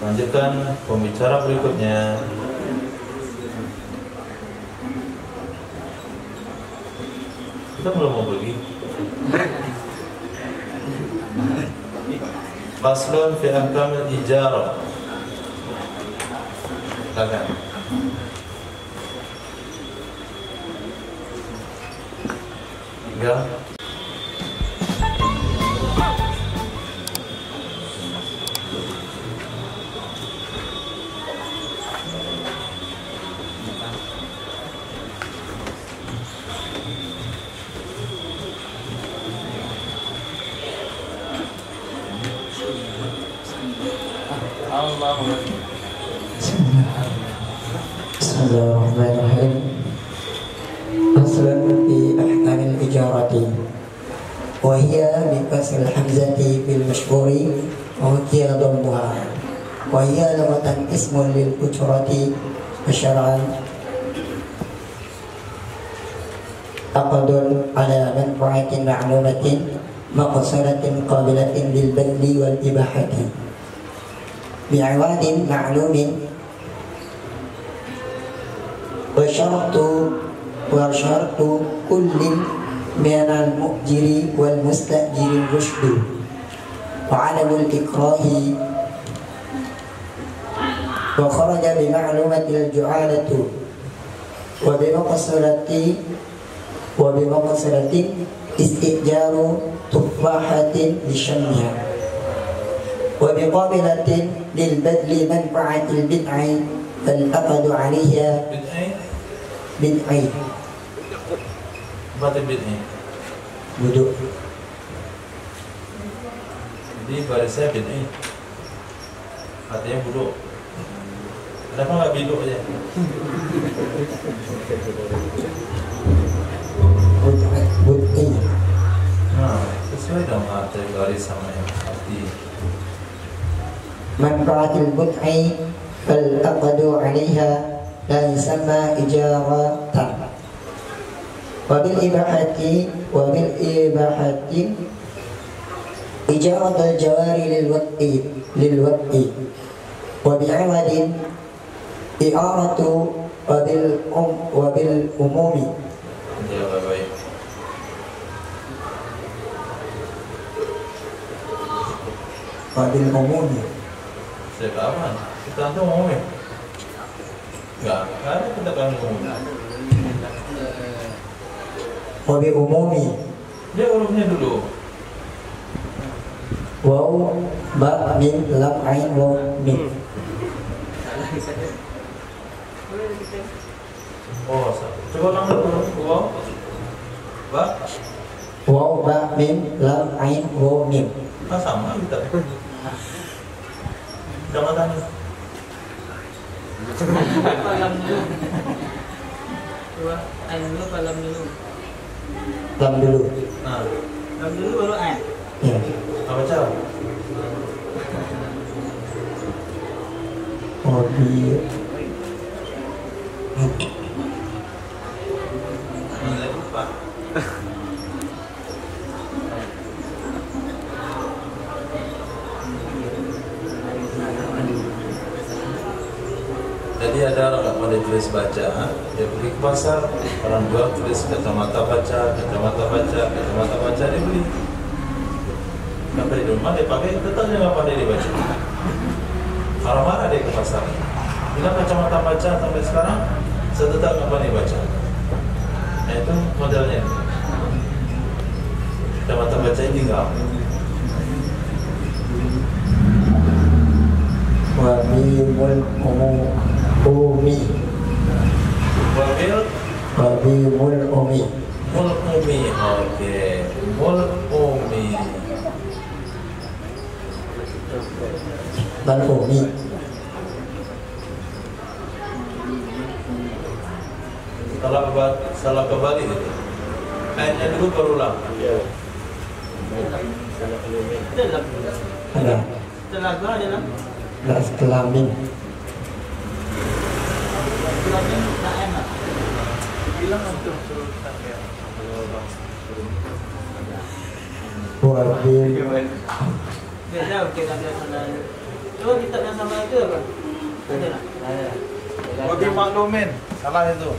Lanjutkan pembicara berikutnya. Kita belum mau pergi. Faslun fi ahkamil ijarah. Silakan. Tiga. Bismillahirrahmanirrahim. Faslun fi ahkamil ijarati wa hiya bi kasril hamzati bil mashhuri wa hiya dhammuha wa hiya lughatan ismun lil ujrati wa syar'an aqdun ala manfa'atin ma'lumatin maqsaratin qabilatin lil badli wal ibahati bi'awadin ma'lumin wa syartu kullin minal mu'jiri wal mustajiri rushdu wa adamul ikrahi wa kharaja bi ma'lumatil ju'alatu wa bi maqsaratin istijaru tufahatin bisyammiha wa bi qabilatin lil badli manfa'atil bid'i fal aqadu 'alayha bid'i. Apa itu bid'i? Buduk. Jadi barisnya bid'i. Artinya buduk. Kenapa nggak biduk aja? Bud'i. Nah, sesuai dong arti baris sama yang arti. Manfa'atil bud'i fal aqadu 'alayha la yusamma ijaratan wa bil ibahati ijaratul jawari lil waqti wa bi'awadin i'aratu wa bil umumi. Ya, baik. Wa bil umumi. Sejak kapan? Kita antum ngomongin? Enggak ada kita kan ngomongin. Wa bil umumi. Dia hurufnya dulu. Waw, ba, min, lam, ain, waw, min. Oh, coba ulang dulu. Waw, ba, Waw, ba, min, lam, ain, waw, min. sama kita. Kecamatan. Lam dulu. Coba ain dulu apa lam dulu? Lam dulu. Nah, Lam dulu baru ain. Ya. apa cara? Wabi. Lupa. Jadi ada orang nggak pandai tulis baca, dia pergi ke pasar, orang jual tulis kacamata baca, dia beli. Sampai di rumah dia pakai, tetap dia nggak pandai dibaca. Marah-marah dia ke pasar. Bilang kacamata baca sampai sekarang, saya tetap nggak pandai baca. Nah itu modelnya. Kacamata baca ini tinggal. Wabi mul umi. Wabil Wabi mul umi. mul umi, oke, mul umi. Bal umi. Salah kembali itu. Ayatnya dulu berulang. Ada. Setelah gua ada lam. Setelah min. Lam ini tak enak. Bilang antum suruh ya. Wabi. Beda kita biasa. Coba kita yang sama itu apa? Ada nak? Wabi maklumin. Salah itu.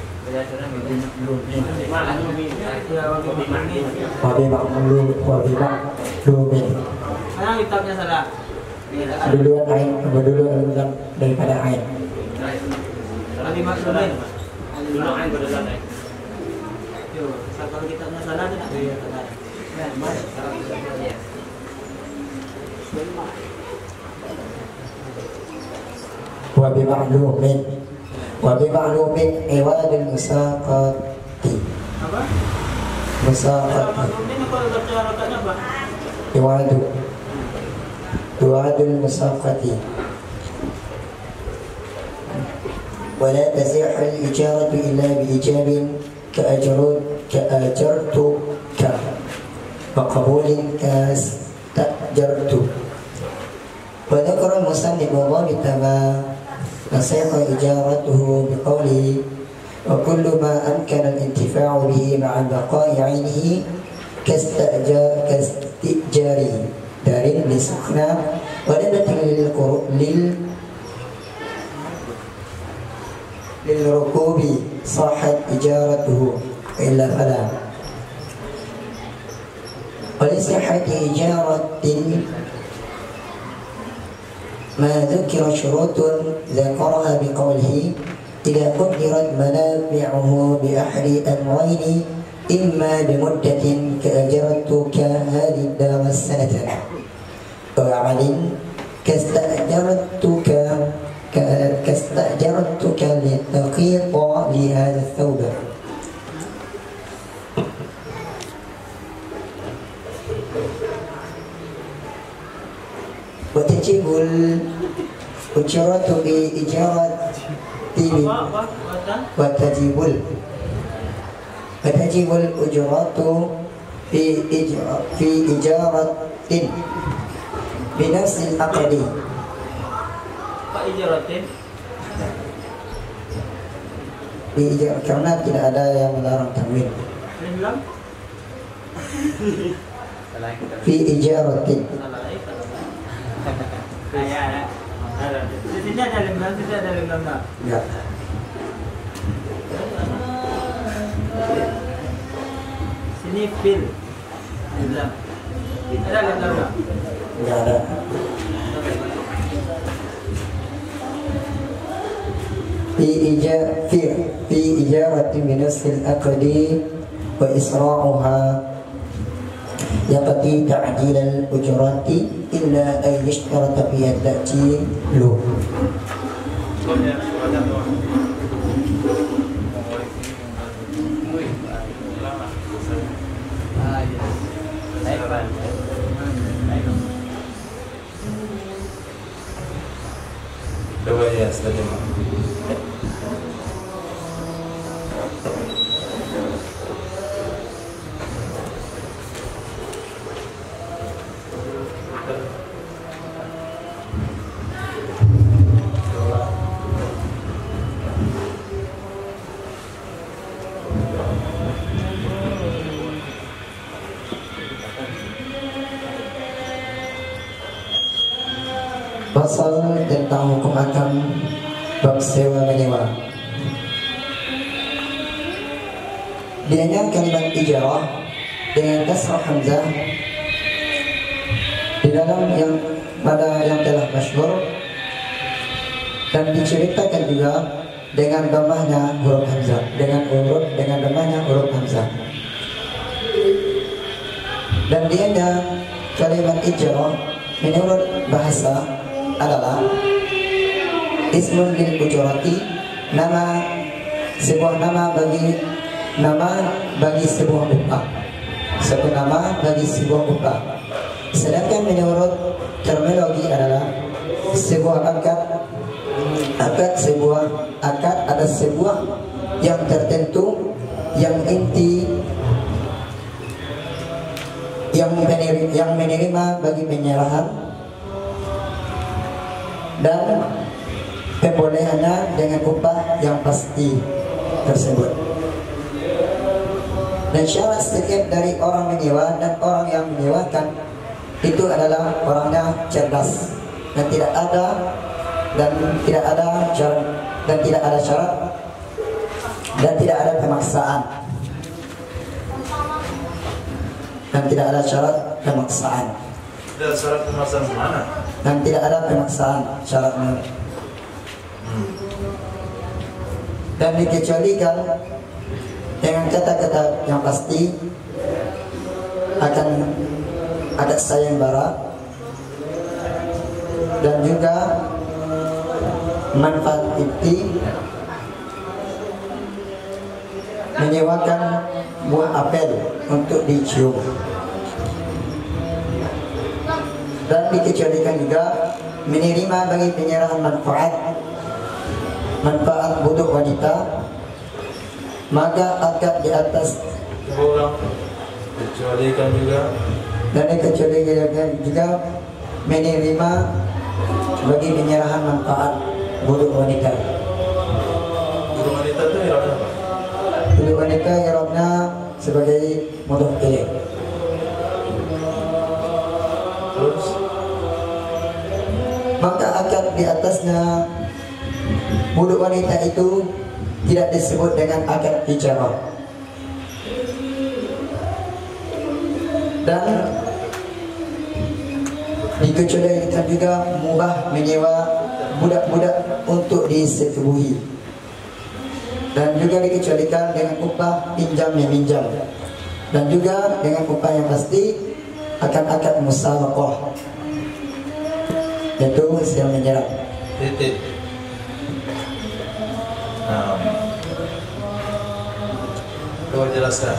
Wabi maklumin. Mana kitabnya salah? Duluan ain, duluan daripada ain. Wabi maklumin. Dulu ain berdasar ain. Yo, kalau kitabnya salah tidak? Iya, salah. Nah, mana sekarang kitabnya? وبمعلوم عواد المساقات Apa? مساقات Maklumin kalau baca rakaatnya apa? عواد المساقات ولا تصح الإجارة إلا بإيجاب كأجرتك وقبول كاستأجرت. وذكر المصنف ضابط ما تصح إجارته بقوله وكل ما أمكن الانتفاع به مع بقاء عينه كاستئجار دار لسكنى ودابة للركوب صاحت إجارته إلا فلا. ولصحة إجارة ما ذكر شروط ذكرها بقوله إذا قدرت منافعه بأحد أمرين إما بمدة كأجرتك هذه الدار السنة أو عمل كاستأجرتك لتقيط لهذا الثوب. وتجب الأجرة بإجارة وتجب الأجرة في إجارة بنفس العقد. Pak ijaratin. Karena tidak ada yang melarang tanwin. Bilang? Fi ijaratin. Ya. Di sini ada lembaga, di sini ada lembaga. Ya. Sini pil. Bilang. Ada lembaga. Enggak ada. في إجارة بنفس العقد وإسراعها يقضي تعديل الأجرات إلا أن يشترط فيها التأجيل له. Coba ya, setelah Pasal tentang hukum akam bab sewa menyewa. Dianya kalimat ijarah dengan kasrah hamzah di dalam yang telah masyhur dan diceritakan juga dengan dhammahnya huruf hamzah, dengan dhammahnya huruf hamzah. Dan dianya kalimat ijarah menurut bahasa adalah ismun lil ujurati, sebuah nama bagi sebuah upah, satu nama bagi sebuah upah. Sedangkan menurut terminologi adalah sebuah akad ada sebuah yang tertentu, yang inti, yang menerima bagi penyerahan dan pembolehannya dengan upah yang pasti tersebut. Dan syarat setiap dari orang menyewa dan orang yang menyewakan itu adalah orangnya cerdas dan tidak ada dan tidak ada syarat dan tidak ada pemaksaan Tidak syarat pemaksaan mana? dan tidak ada pemaksaan syaratnya. Dan dikecualikan dengan kata-kata yang pasti akan ada sayembara dan juga manfaat ibti, menyewakan buah apel untuk dicium, dan dikecualikan juga menerima bagi penyerahan manfaat butuh wanita, maka akad di atas Kecualikan juga dan dikecualikan juga menerima bagi penyerahan manfaat butuh wanita. buruh wanita itu irabnya apa? Butuh wanita irabnya sebagai mudhof ilaih. Terus Maka akad di atasnya budak wanita itu tidak disebut dengan akad ijarah, dan dikecualikan juga mubah menyewa budak-budak untuk disetubuhi, dan juga dikecualikan dengan upah pinjam meminjam, dan juga dengan upah yang pasti akan akad musawaqah, yaitu siang menyerah. titik. Nah, coba jelaskan.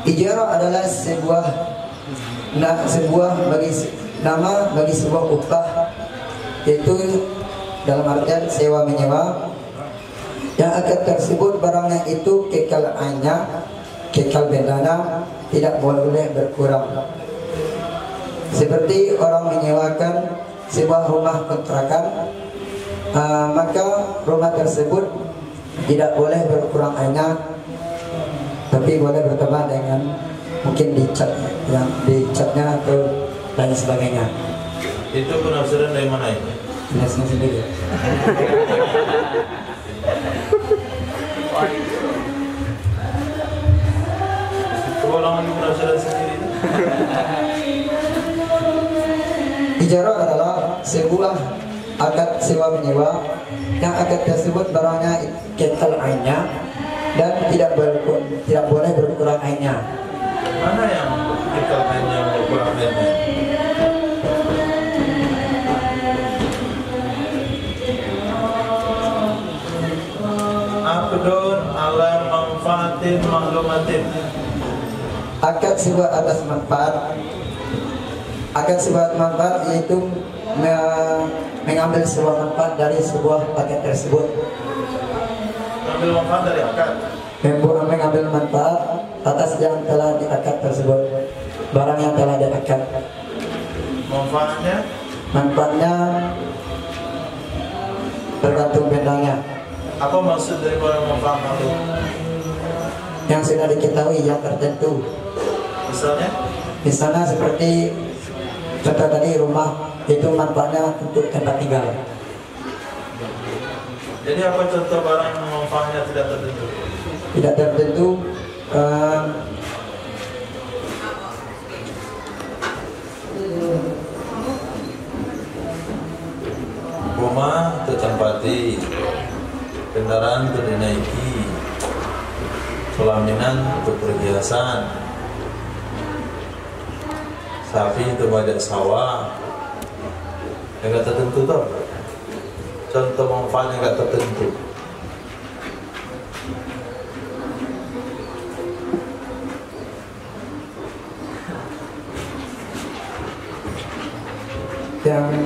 Ijarah adalah nama bagi sebuah upah, yaitu dalam artian sewa menyewa, yang akan tersebut barangnya itu kekal ainnya, kekal bendana, tidak boleh berkurang. Seperti orang menyewakan sebuah rumah kontrakan, maka rumah tersebut tidak boleh berkurang ainnya, tapi boleh bertambah dengan mungkin dicatnya atau lain sebagainya. Itu penafsiran dari mana itu? Jelaskan sendiri. Coba ulang lagi penafsiran sendiri. Ijarah adalah sebuah akad sewa menyewa yang akad tersebut barangnya kekal ainnya dan tidak boleh berkurang ainnya. Mana yang kekal ainnya berkurang ainnya? Aqdun ala manfaatin maklumatin. Akad sewa atas manfaat. Akad sewa manfaat yaitu mengambil sebuah manfaat dari sebuah akad tersebut. Ambil manfaat dari akad. Mengambil manfaat atas yang telah diakad tersebut, barang yang telah diakad. Manfaatnya tergantung bendanya. Apa maksud dari manfaat itu? Yang sudah diketahui, yang tertentu. Misalnya seperti contoh tadi, rumah itu manfaatnya untuk tempat tinggal. Jadi apa contoh barang yang manfaatnya tidak tertentu? Tidak tertentu. Rumah tercampati, kendaraan untuk dinaiki, pelaminan untuk perhiasan, sapi untuk bajak sawah. Yang gak tertentu tuh contoh manfaat yang gak tertentu. Yang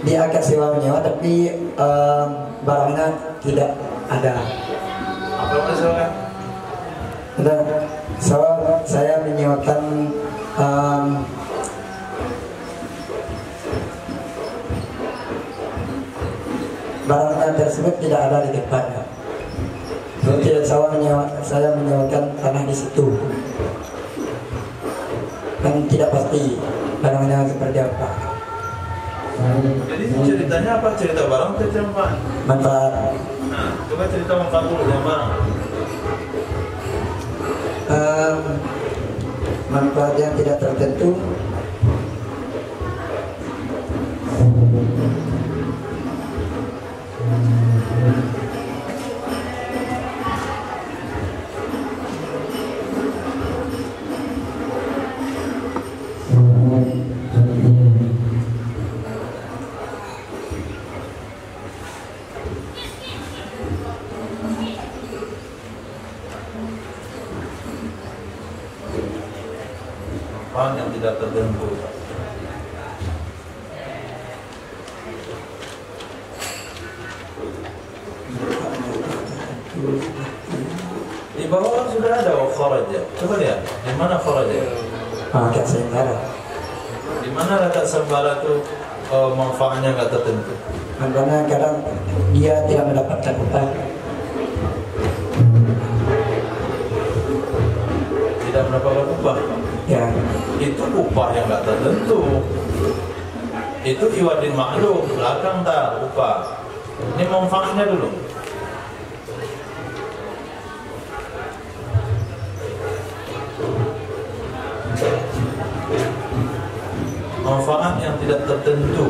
diakad sewa menyewa tapi barangnya tidak ada. Apa yang misalkan? Saya menyewakan barangnya tersebut tidak ada di tempatnya. Tidak saya menyewakan tanah di situ. Dan tidak pasti barangnya seperti apa. Jadi ceritanya apa? Cerita barang atau cerita manfaat? Manfaat. Nah, coba cerita manfaat dulu yang barang. Manfaat yang tidak tertentu. Manfaat yang tidak tertentu. Di bawah kan sudah ada kharaja. Coba lihat, di mana kharaja? Letak sembara. Di mana letak sembara itu manfaatnya nggak tertentu? Karena kadang dia tidak mendapatkan upah. Tidak mendapatkan upah. Ya, Itu upah yang nggak tertentu. Itu iwadin maklum, belakang tak upah. Ini manfaatnya dulu. Manfaat yang tidak tertentu.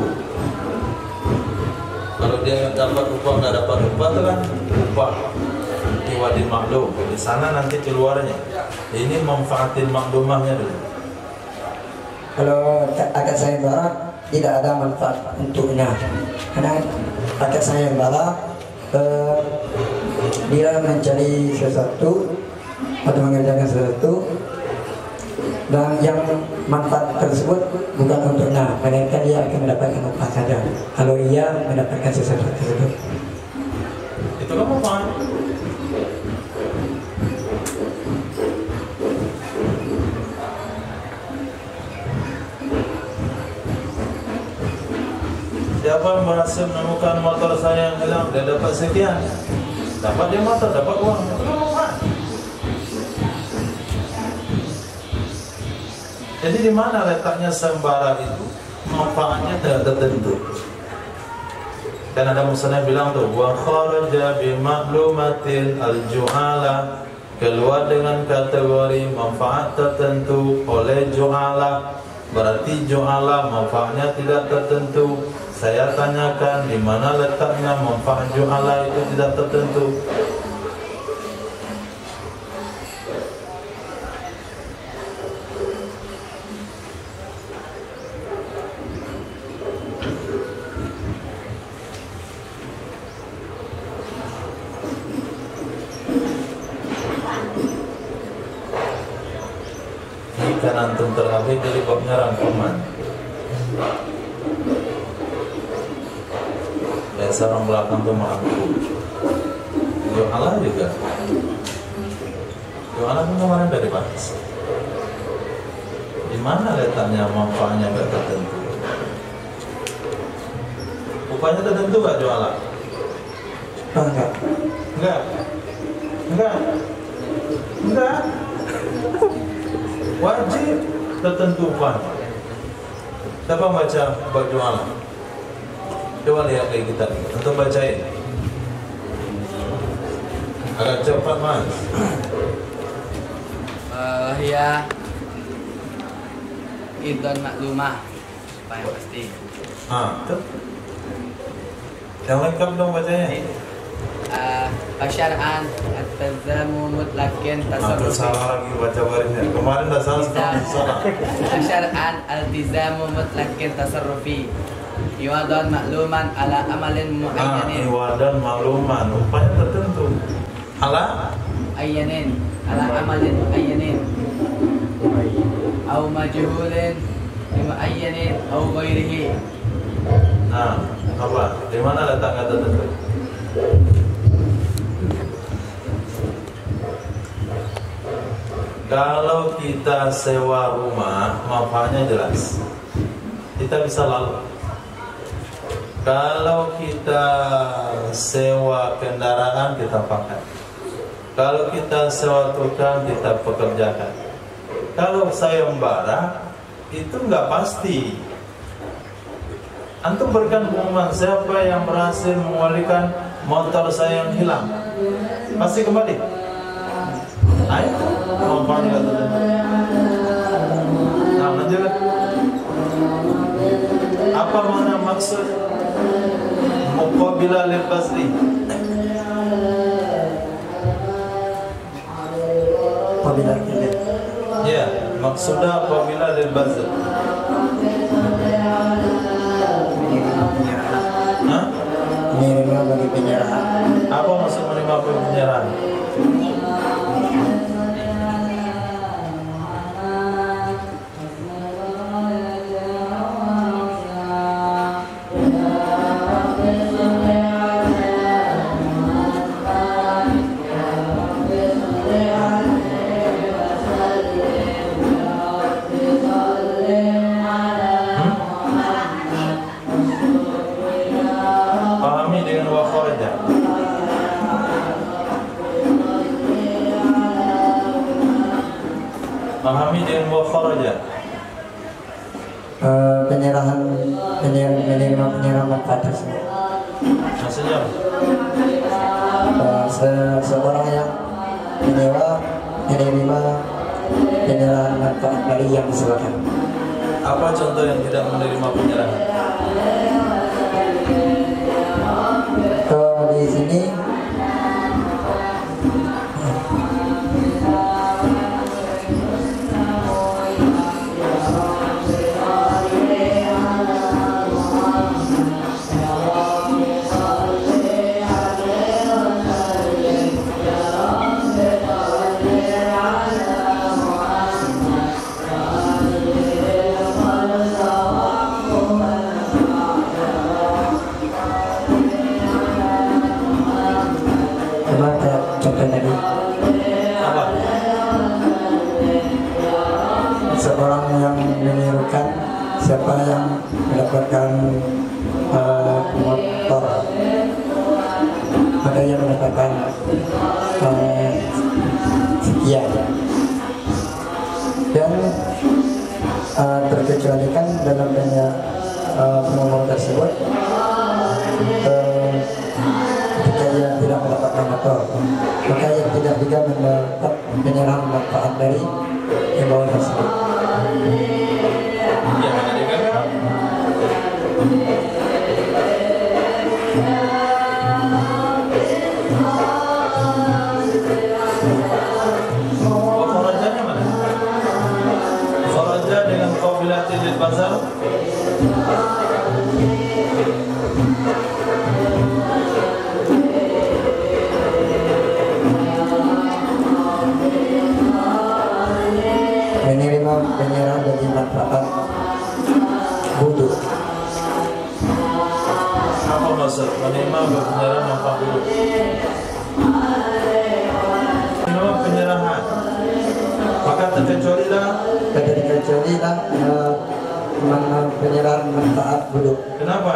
Kalau dia dapat upah nggak dapat upah itu kan upah iwadin maklum. Di sana nanti keluarnya. Ini manfaatin maklumahnya dulu. kalau akad sayembara tidak ada manfaat untuknya. Karena akad sayembara dia mencari sesuatu atau mengerjakan sesuatu dan yang manfaat tersebut bukan untuknya, melainkan dia akan mendapatkan upah saja. Kalau ia mendapatkan sesuatu tersebut, Itu kan manfaat. Siapa yang berhasil menemukan motor saya yang hilang, dia dapat sekian. Dapat dia motor, dapat uang. Itu kan manfaat. Jadi di mana letaknya sembara itu? Manfaatnya tidak tertentu. Dan ada musnad bilang tuh, wa kharaja bi maklumatin al-ju'ala, keluar dengan kategori manfaat tertentu oleh ju'ala. Berarti ju'ala manfaatnya tidak tertentu. Saya tanyakan di mana letaknya manfaat ju'ala itu tidak tertentu. Jika antum terlebih dari babnya rangkuman, biasa orang belakang tuh merangkum. Ju'ala juga. Ju'ala kan kemarin dari bahas. Di mana letaknya manfaatnya nggak tertentu? Upahnya tertentu nggak ju'ala? enggak. Enggak. Enggak. Enggak. Wajib tertentu upahnya. Siapa baca bab ju'ala? Coba lihat dari kita. Untuk bacain. Agak cepat mas. Ya idon maklumah paling pasti. Tuh. Yang lengkap dong bacanya. Pasyar'an at-tazamu mutlakin Terus tasarrufi. salah lagi baca barisnya. Kemarin dah salah, sekarang salah. Pasyar'an al-tizamu mutlakin tasarrufi. Iwadon makluman ala amalin muayyanin. Iwadan makluman, upahnya tertentu. Ala Ayyanin ala amalin muayyanin. Au majhulin limuayyanin au ghairihi. apa? Di mana letaknya tertentu? Kalau kita sewa rumah, manfaatnya jelas. Kita bisa lalu. Kalau kita sewa kendaraan kita pakai. Kalau kita sewa tukang kita pekerjakan. Kalau sayembara itu nggak pasti. Antum berikan pengumuman siapa yang berhasil mengembalikan motor saya yang hilang, pasti kembali. Nah itu manfaatnya kata dia. Nah lanjutkan. Apa makna maksud muqabilah lil basri? Apabila tidak Ya, maksudnya apabila lil basri. Hah? menerima bagi penyerahan. Apa maksud menerima penyerahan? Pahami dengan wa kharaja. Pahami dengan wa kharaja. Penyerahan menerima penyerahan manfaat tersebut. Maksudnya apa? Seorang yang menerima penyerahan manfaat dari yang disewakan. Apa contoh yang tidak menerima penyerahan? Di sini contoh tadi Apa? seorang yang menirukan siapa yang mendapatkan motor, maka yang mendapatkan sekian, dan terkecualikan dalam pengumuman tersebut ketika ia tidak mendapatkan motor, maka ia tidak juga mendapat penyerahan manfaat dari himbauan tersebut. Yang mana dia kan? Kharajanya mana? Kharaja dengan qabilatil lil bazar. Menerima penyerahan bagi manfaat butuh. Apa maksud menerima penyerahan manfaat dulu? Menerima penyerahan, maka terkecualilah. Terkecualilah penyerahan manfaat butuh. Kenapa?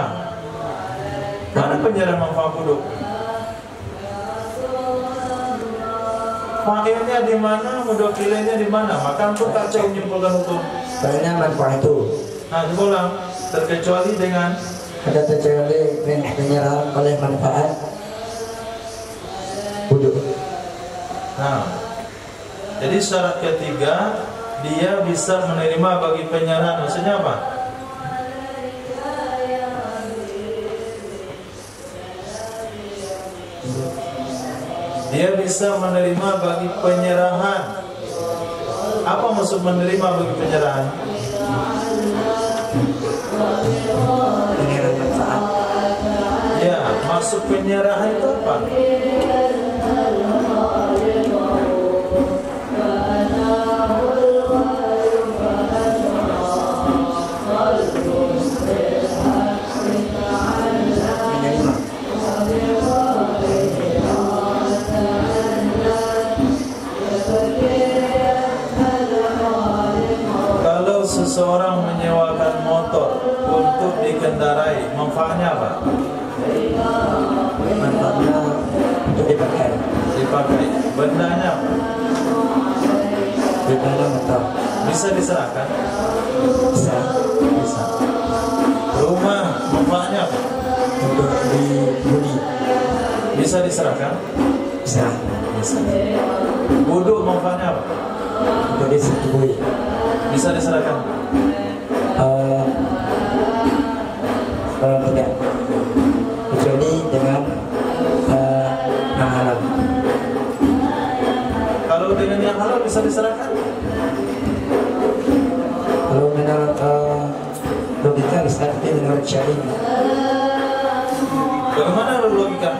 Mana penyerahan manfaat buduk? Fakirnya di mana, mudokilnya di mana? Maka untuk kacau menyimpulkan hukum. Soalnya manfaat itu Nah, diulang. Terkecuali dengan ada terkecuali penyerahan oleh manfaat butuh. Nah, jadi syarat ketiga dia bisa menerima bagi penyerahan. Maksudnya apa? Dia bisa menerima bagi penyerahan. Apa maksud menerima bagi penyerahan? Penyerahan manfaat. Ya, maksud penyerahan itu apa? Kalau seseorang menyewakan motor untuk dikendarai, manfaatnya apa? Bisa diserahkan? Bisa Bisa. Rumah manfaatnya apa? untuk dihuni. Bisa diserahkan? Bisa Bisa. Wudhu manfaatnya apa? untuk disetujui. Bisa diserahkan? Tidak, kecuali dengan yang halal. Kalau dengan yang halal bisa diserahkan? Kalau menurut logika bisa, tapi menurut syar'i Bagaimana logika?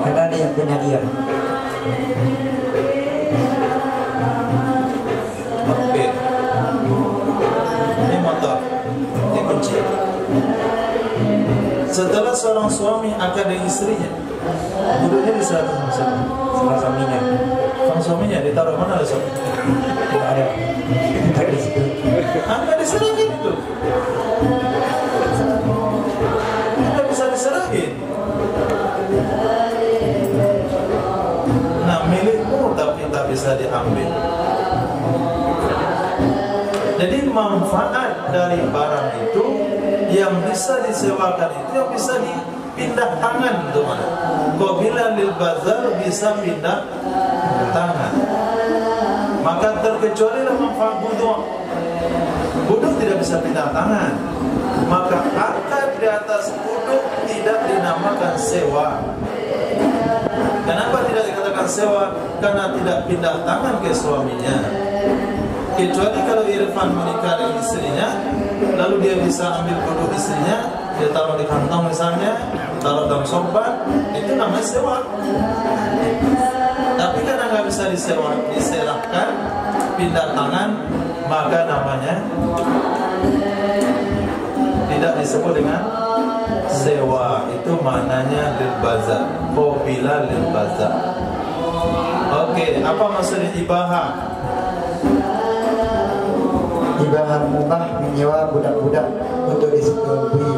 karena ada yang punya dia. Oke. Ini motor. Ini kunci. Setelah seorang suami akan dengan istrinya, wudhunya diserahkan sama siapa? Sama suaminya Sama suaminya ditaruh mana ada suami? tidak ada, tidak di situ. Anda diserahin itu. Anda bisa diserahin. Nah, milikmu tapi tak bisa diambil. Jadi manfaat dari barang itu yang bisa disewakan itu yang bisa dipindah tangan, teman. Qabila lil bazar bisa pindah tangan. Maka terkecuali manfaat wudhu. Wudhu tidak bisa pindah tangan. Maka akad di atas wudhu tidak dinamakan sewa. Kenapa tidak dikatakan sewa? Karena tidak pindah tangan ke suaminya. Kecuali kalau Irfan menikah dengan istrinya, lalu dia bisa ambil produk istrinya, dia taruh di kantong misalnya, taruh dalam sorban, itu namanya sewa. Tapi karena nggak bisa disewa, diserahkan, pindah tangan, maka namanya tidak disebut dengan sewa. Itu maknanya lil bazar, qabila lil bazar. Oke, apa maksudnya ibahah? Ibahah mubah menyewa budak-budak untuk disetujui.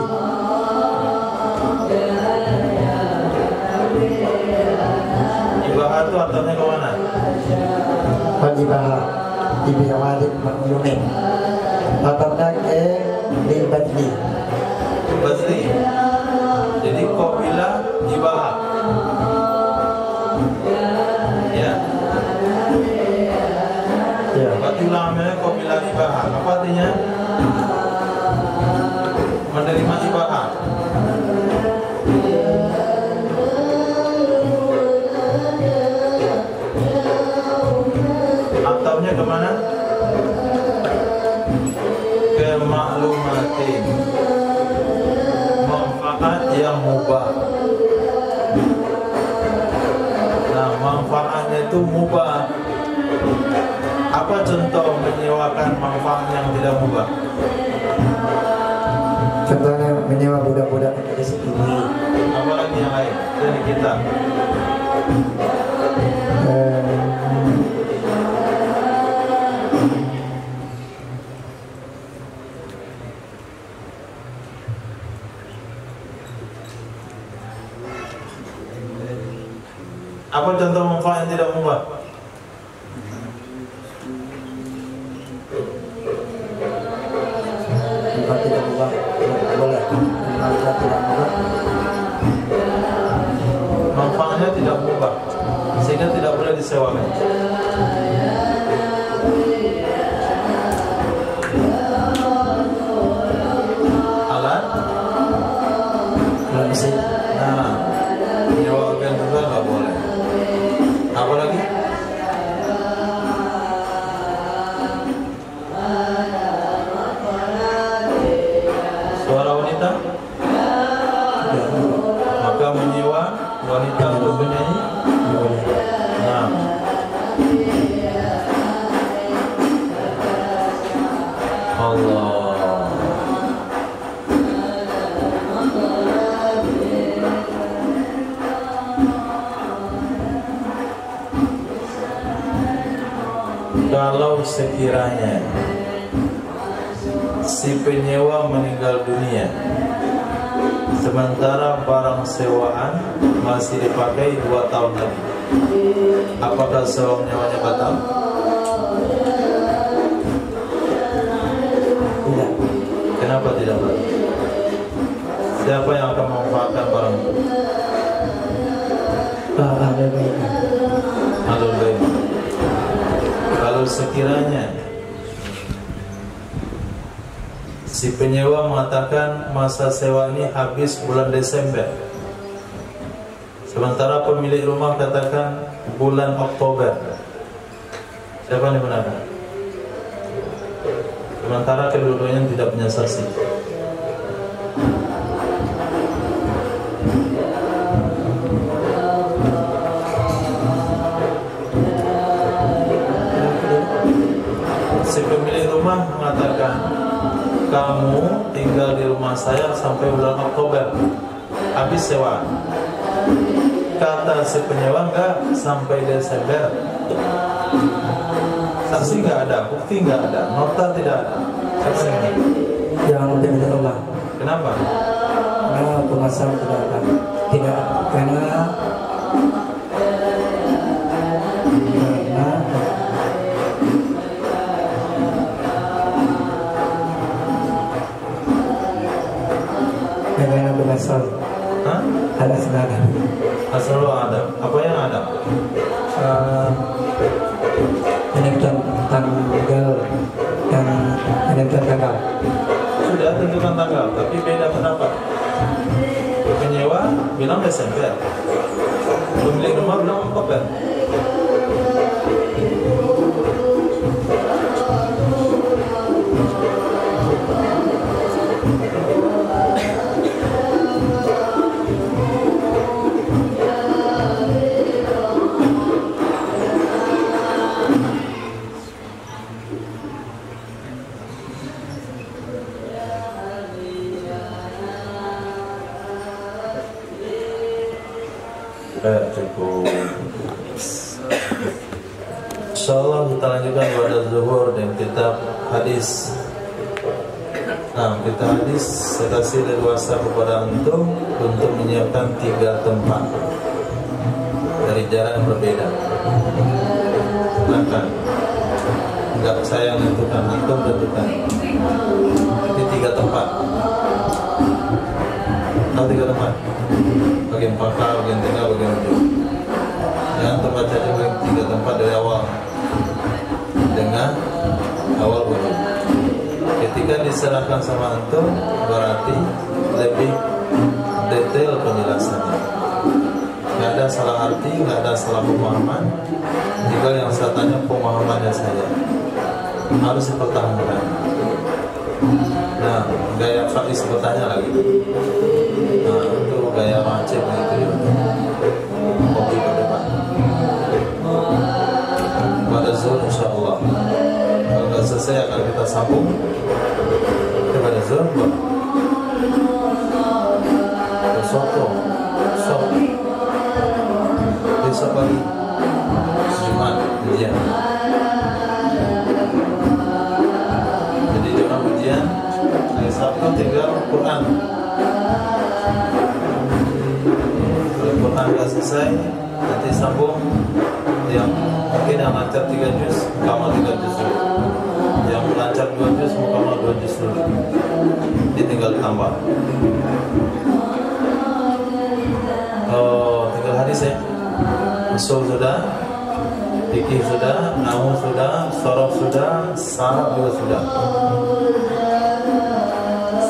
Ibahah itu artinya ke mana? Ibahah ibihawadid maklumin ataunya ke lil badli. Basri. Jadi qabila ibahah. Ya. Ya. Berarti ulamanya qabila ibahah. Apa artinya? Menerima ibahah. Ataunya kemana? Ke maklumatin, manfaat yang mubah. Nah, manfaatnya itu mubah. Apa contoh menyewakan manfaat yang tidak mubah? Contohnya menyewa budak-budak untuk disetujui. Apalagi yang lain dari kita? Apa contoh manfaat yang tidak mubah? Kalau tidak mubah boleh. Kalau tidak mubah Manfaatnya tidak mubah, sehingga tidak boleh disewakan. Alat? kalau mesin Nah, nyewa organ juga nggak boleh. Apa lagi? Suara wanita? Maka menyewa wanita untuk bernyanyi? boleh. Nah. Allah. Kalau sekiranya si penyewa meninggal dunia, sementara barang sewaan masih dipakai 2 tahun lagi, apakah sewa menyewanya batal? Kenapa tidak Pak? Siapa yang akan memanfaatkan barang itu? Ahlul bait. Ahlul bait. Kalau sekiranya si penyewa mengatakan masa sewa ini habis bulan Desember, sementara pemilik rumah katakan bulan Oktober, siapa yang benarkan? Sementara kedua-duanya tidak punya saksi. Si pemilik rumah mengatakan kamu tinggal di rumah saya sampai bulan Oktober, habis sewa. Kata si penyewa enggak, sampai Desember. Saksi enggak ada, bukti enggak ada, nota tidak ada. Siapa yang ini? Yang pemilik rumah. Kenapa? Karena pengasal tidak ada. Tidak, karena pengasal. Hah? Ada sebenarnya. Asal lo ada. Apa yang ada? Menentukan tanggal dan menentukan tanggal. Sudah tentukan tanggal, tapi beda pendapat. Penyewa bilang Desember, pemilik rumah bilang Oktober. Cukup. Insyaallah kita lanjutkan pada zuhur dan kitab hadis. Nah, kita hadis saya kasih leluasa kepada antum untuk menyiapkan 3 tempat dari jarak yang berbeda. Silakan. Enggak saya yang tentukan, antum tentukan. Jadi 3 tempat. Tahu 3 tempat? Bagian pangkal, bagian tengah, bagian ujung. Jangan tempat saja bagian 3 tempat dari awal, tengah, awal, ujung. Ketika diserahkan sama antum, berarti lebih detail penjelasannya. Nggak ada salah arti, nggak ada salah pemahaman. Tinggal yang saya tanya pemahamannya saja. Harus dipertahankan. Nah, gaya Faiz bertanya lagi. Nah, itu gaya macet gitu ya. Kopi ke depan. Pada zuhur insyaallah. Kalau nggak selesai akan kita sambung kepada zuhur. Soto, besok pagi Jumat ujian. Jadi Jumat ujian, hari Sabtu tinggal Quran. Kalau Quran nggak selesai, nanti sambung yang mungkin yang lancar 3 juz, kamal 3 juz dulu. Yang lancar 2 juz, kamal 2 juz dulu. Ini tinggal tambah. Tinggal hadis ya. Usul sudah, fikih sudah, nahwu sudah, sharaf sudah, saraf juga sudah.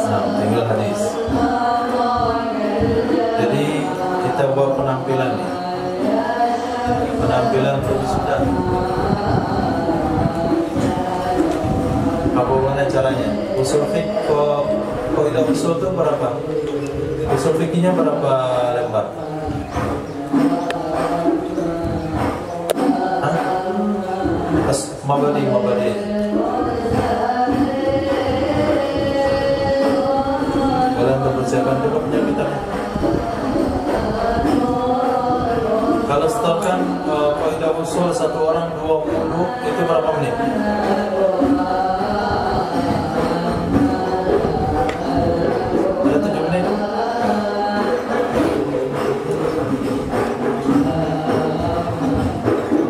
Nah, tinggal hadis. Jadi kita buat penampilan nih. Penampilan itu sudah. Bagaimana caranya? Usul fikih, kaidah usul itu berapa? Usul fikihnya berapa lembar? Mabadi. Kalian mempersiapkan dulu punya kitabnya. Kalau setorkan kaidah usul 1 orang 20 itu berapa menit? Ada 7 menit.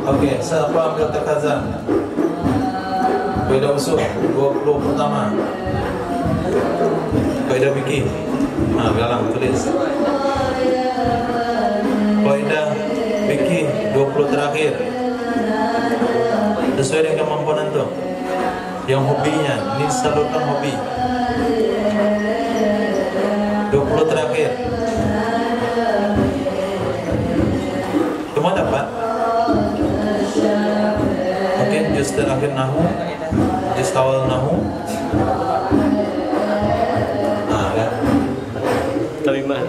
Oke, siapa ambil tekazan? Kaidah usul 20 pertama. Kaidah fikih. Nah, galang tulis. Kaidah fikih 20 terakhir. Sesuai dengan kemampuan antum. Yang hobinya, ini salurkan hobi. 20 terakhir. Semua dapat. Mungkin juz terakhir nahu, juz awal nahu. Nah, kan? Tamimah.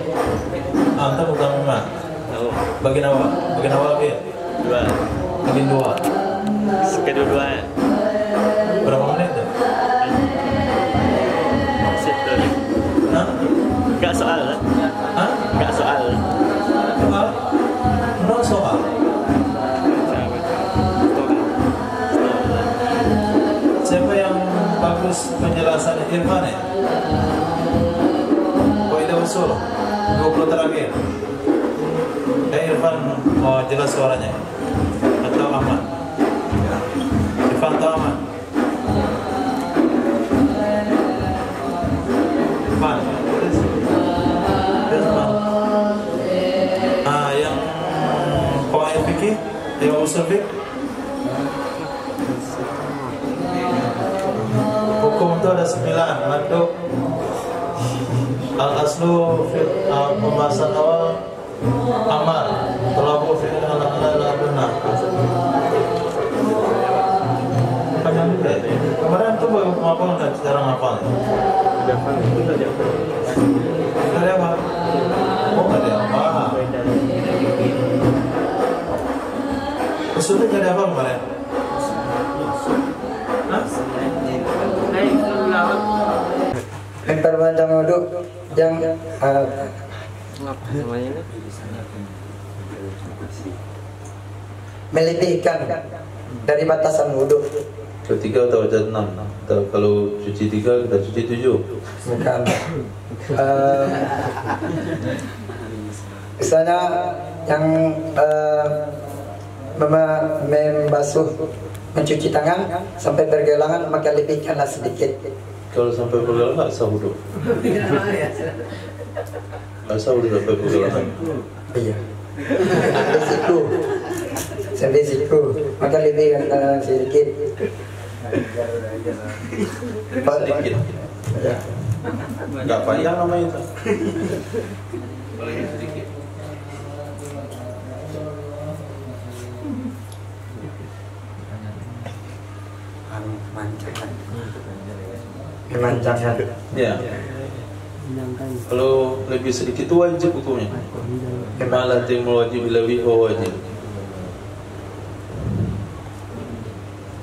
Antum bukan memang. Tahu. Bagian awal, bagian awal dia. 2. Bagian 2. Kedua-dua. Berapa menit tu? Situ. Hah? Enggak soal lah. Hah? Enggak soal. Soal? No soal. Siapa yang bagus penjelasan Irfan ya? Kaidah usul 20 terakhir. Irfan mau jelas suaranya atau Ahmad? Irfan atau Ahmad? Irfan. Irfan. Yang qawaid fikih, yang usul fikih. Hukum itu ada 9. Manduk al-aslu fil pembahasan awal amal telabu fil ala benar. Kemarin tuh baru ngapal nggak cara ngapal? Ada apa? Oh ada apa? Usulnya nggak ada apa kemarin? Memperpanjang wudhu yang melebihkan dari batasan wudhu. Ketiga atau wajah 6. Kalau cuci 3 kita cuci 7. Bukan. Misalnya yang membasuh, mencuci tangan sampai bergelangan, maka lebihkanlah sedikit. Kalau sampai pergelangan nggak sah wudhu. Nggak sah wudhu sampai pergelangan. Iya. Sampai siku, maka lebihkan sedikit. Sedikit. Ya. Nggak panjang namanya itu. Sedikit. Memanjangkan. Ya. Kalau lebih sedikit itu wajib hukumnya. Malah timul wajib lebih wajib.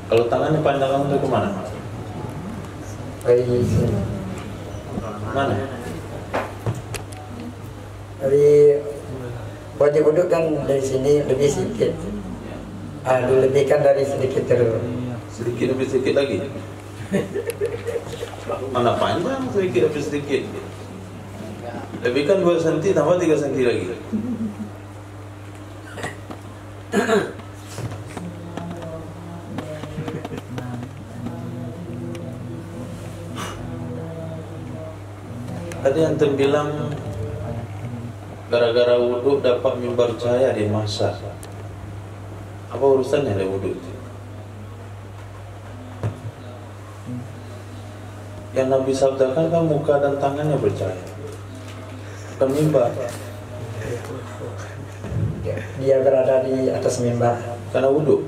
Kalau tangannya panjang untuk kemana? Dari sini. Mana? Dari wajib wudhu kan dari sini lebih sedikit. Dilebihkan dari sedikit terus. Sedikit lebih sedikit lagi. Mana panjang sedikit lebih sedikit. Lebihkan 2 cm tambah 3 cm lagi. Tadi antum bilang gara-gara wudhu dapat mimbar cahaya di masa. Apa urusannya dengan wudhu itu? Yang Nabi sabdakan kan muka dan tangannya bercahaya, bukan mimbar. Dia berada di atas mimbar. Karena wudhu.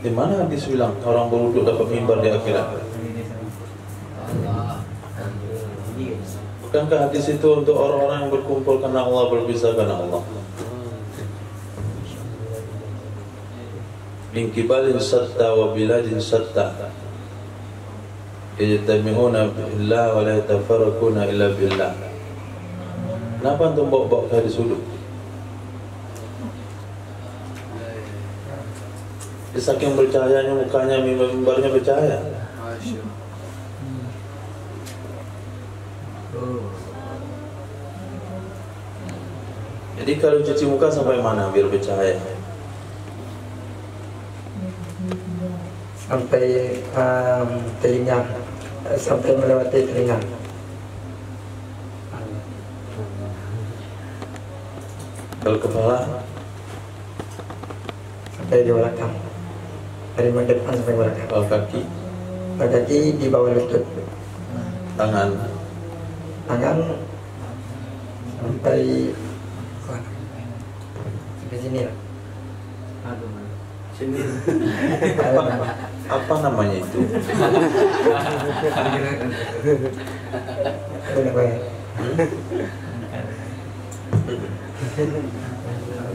Di mana hadis bilang orang berwudhu dapat mimbar di akhirat? Bukankah hadis itu untuk orang-orang yang berkumpul karena Allah, berpisah karena Allah? Min kibalin satta wa biladin satta yajtami'una billah wa la yatafarraquna illa billah. Kenapa antum bawa-bawa ke hadis wudhu? Saking bercahayanya mukanya, mimbarnya bercahaya. Jadi kalau cuci muka sampai mana biar bercahaya? Sampai telinga. sampai melewati telinga. Kalau kepala Sampai di belakang. Dari depan sampai belakang. kalau kaki, Kaki di bawah lutut. tangan Tangan sampai sini lah. Sini. apa namanya itu?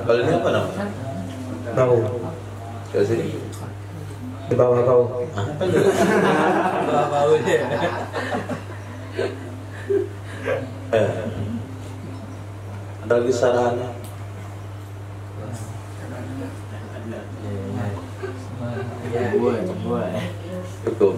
Kalau ini apa namanya? Bau. Ke sini. Di bawah bau. Apa itu? Ada lagi saran? Buat. Cukup.